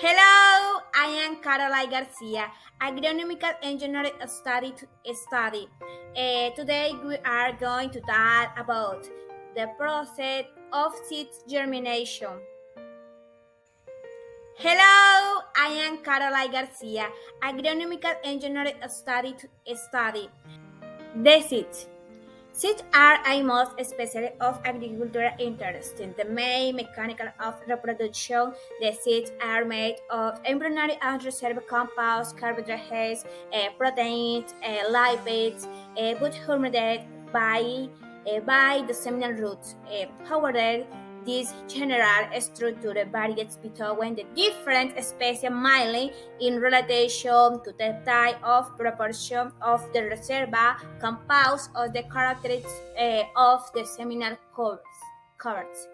Hello, I am Caroline Garcia, agronomical engineer study. Today we are going to talk about the process of seed germination. Hello, I am Caroline Garcia, agronomical engineer study. The seeds. Seeds are a most especially of agricultural interest. In the main mechanical of reproduction, the seeds are made of embryonic and reserve compounds, carbohydrates, proteins, lipids, but hermetic by the seminal roots. However, this general structure varies between the different species mainly in relation to the type of proportion of the reserve compounds or the characteristics of the seminal covers.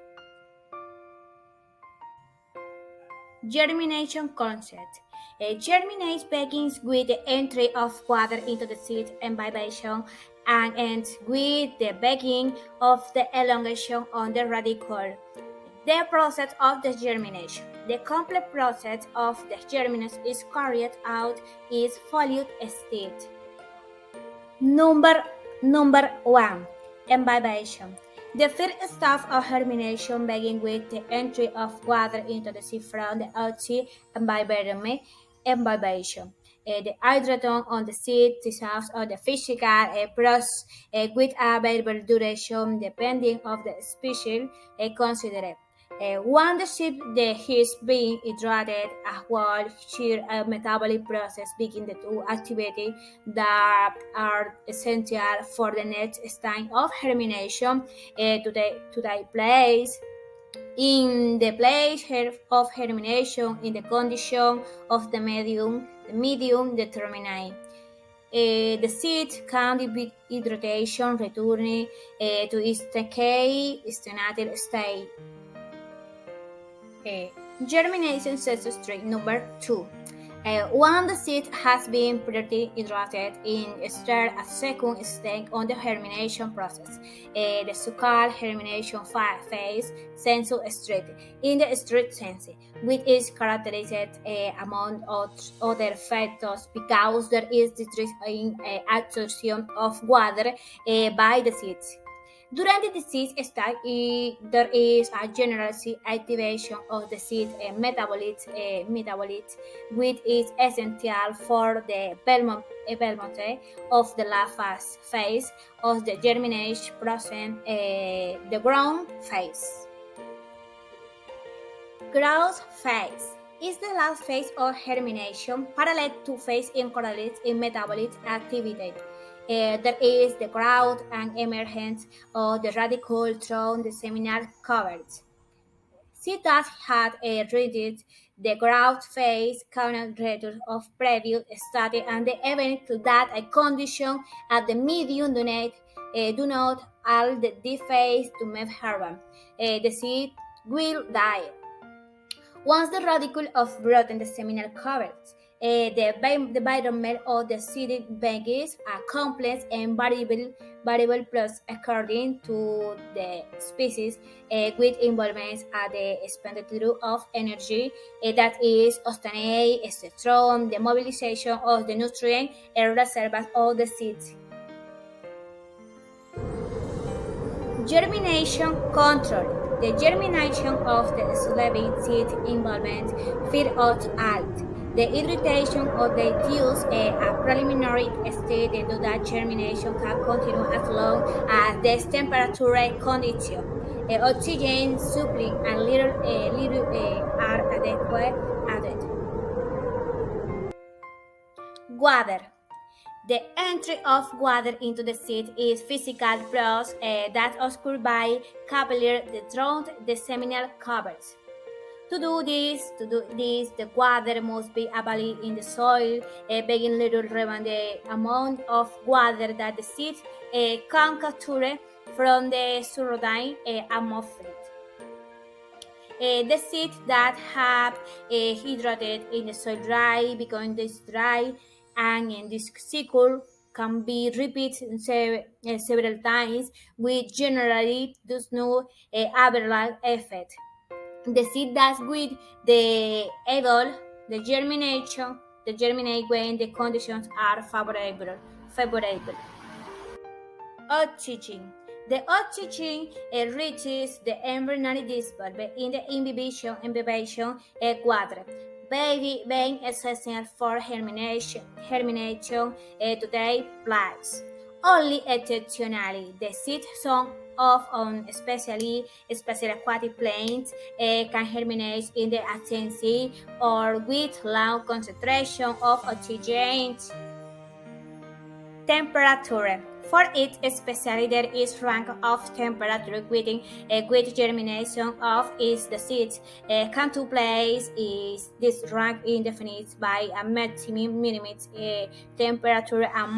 Germination concept. Germination begins with the entry of water into the seed imbibation and ends with the beginning of the elongation on the radicle. The process of the germination. The complete process of the germination is carried out is followed state. Number Number 1. Imbibation. The first step of germination begins with the entry of water into the seed from the outside environment. Imbibation. The hydrogen on the seed dissolves on the physical process with available duration depending on the species considered. When the seed is being hydrated, a whole sheer metabolic process begins to activity that are essential for the next stage of germination to take place. In the place of germination, in the condition of the medium determined. The seed can be hydration returning to its decay stagnated state. Germination success rate number 2. When the seed has been pretty hydrated in start a second stage on the germination process, the so-called germination phase, sensu straight, in the straight sense, which is characterized among other factors because there is decrease in absorption of water by the seeds. During the disease stage, there is a general activation of the seed metabolite, which is essential for the development of the last phase of the germination process, the growth phase. Growth phase is the last phase of germination, parallel to phase incorrelates in metabolic activity. There is the growth and emergence of the radicle through the seminal covers. Seeds that had reached the growth phase cannot return of previous study and the event to that a condition at the medium do not all the phase to move heaven. The seed will die. Once the radicle of growth in the seminal covers, the environment of the seed begins a complex and variable process according to the species, with involvements at the expenditure of energy that is obtained from the mobilization of the nutrient reserves of the seeds. Germination control. The germination of the slave seed involvement feed out alt. The irrigation of the use a preliminary state so that germination can continue as long as the temperature condition, oxygen supply and little are added. Water. The entry of water into the seed is physical process that occurs by capillary through the seminal covers. To do this, the water must be available in the soil, being little removing the amount of water that the seed can capture from the surrounding atmosphere. The seeds that have hydrated in the soil dry become this dry, and in this cycle can be repeated several times, which generally does not overlap effect. The seed does with the able the germination the germinate when the conditions are favorable. Oxygen. The oxygen reaches the embryonic disc bulb in the incubation quadrant. Baby being essential for germination to take place. Only exceptionally, the seed zone of special aquatic plants can germinate in the absence or with low concentration of oxygen. Temperature. For each species, there is rank of temperature with germination of is the seeds. Can to place is this rank indefinite by a maximum minimum temperature and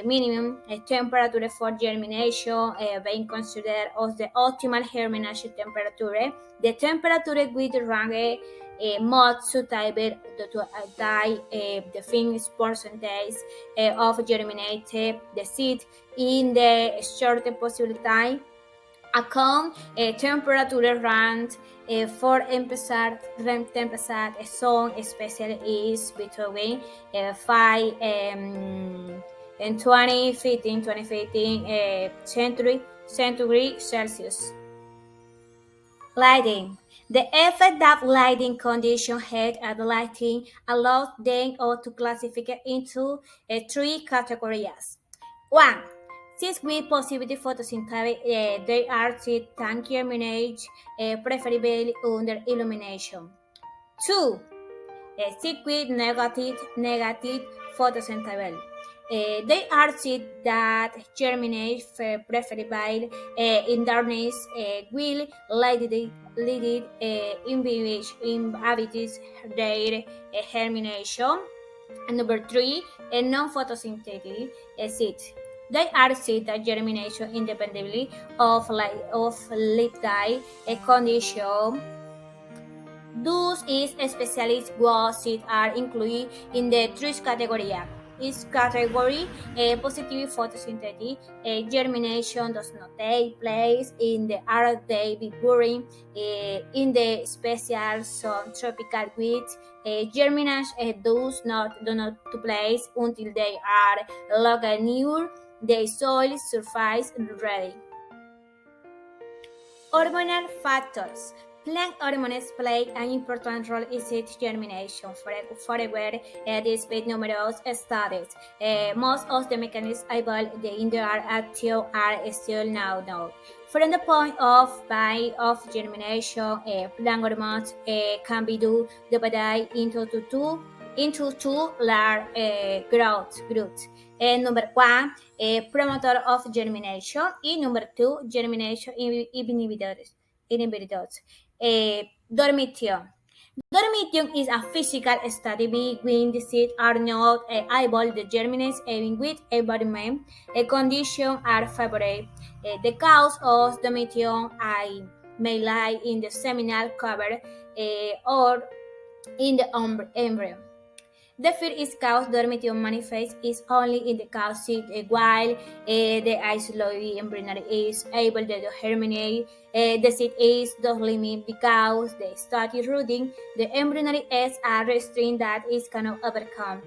minimum temperature for germination being considered as the optimal germination temperature. The temperature with rank most suitable to the finished percentage of germinated the seed in the shortest possible time. Account temperature range for temperature zone especially is between 5 and 2015 centigrade Celsius. Lighting. The effect that lighting condition had at lighting allows them all to classify into three categories. 1. Since with possibility photosynthesis, they are can germinate preferably under illumination. 2. With negative photosynthesis. They are seeds that germinate preferably in darkness will lead inhibits their germination. And number 3, a non-photosynthetic seeds. They are seeds that germination independently of light condition. Thus, is specialist seeds are included in the three categories. Each category, positive photosynthetic germination does not take place in the Arab day before in the special subtropical wheat germination does not to place until they are located near the soil surface ready. Hormonal factors. Plant hormones play an important role in seed germination. Forever, despite numerous studies, most of the mechanisms involved in the active are still now known. From the point of view of germination, plant hormones can be divided into two large groups. Number 1, promoter of germination, and number 2, germination inhibitors. Dormition. Dormition is a physical study when the seeds are not able to germinate even with environment conditions are favorable. The cause of dormition may lie in the seminal cover or in the embryo. The fear is caused dormition manifests is only in the cause seed while the isolated embryo is able to germinate. The seed is thus limited because the static rooting the embryonic eggs are restrained that is cannot overcome.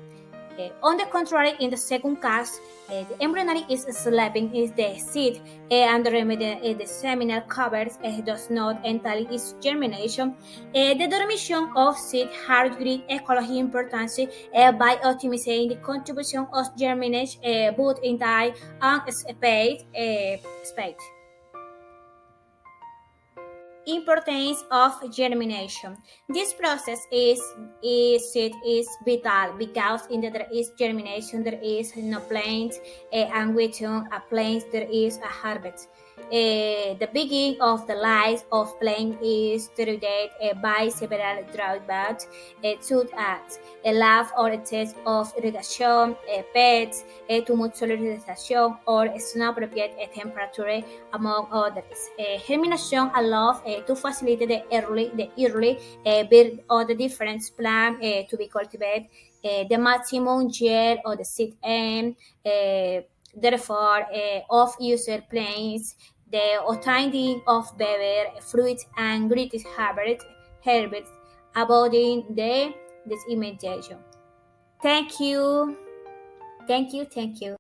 On the contrary, in the second case, the embryonic is sleeping is the seed and the seminal covers does not entirely its germination. The dormition of seed has great ecological importance by optimizing the contribution of germination both in time and space. Importance of germination. This process is vital because in there is germination, there is no plant, and within a plant there is a harvest. The beginning of the life of plant is divided by several drawbacks, such as a lack or excess of irrigation, pests, too much solarization, or inappropriate temperature, among others. Germination allows to facilitate the early birth of the different plant to be cultivated, the maximum yield of the seed and therefore of user plants the obtaining of better fruits and greatest harvests, avoiding the dissemination. Thank you. Thank you. Thank you.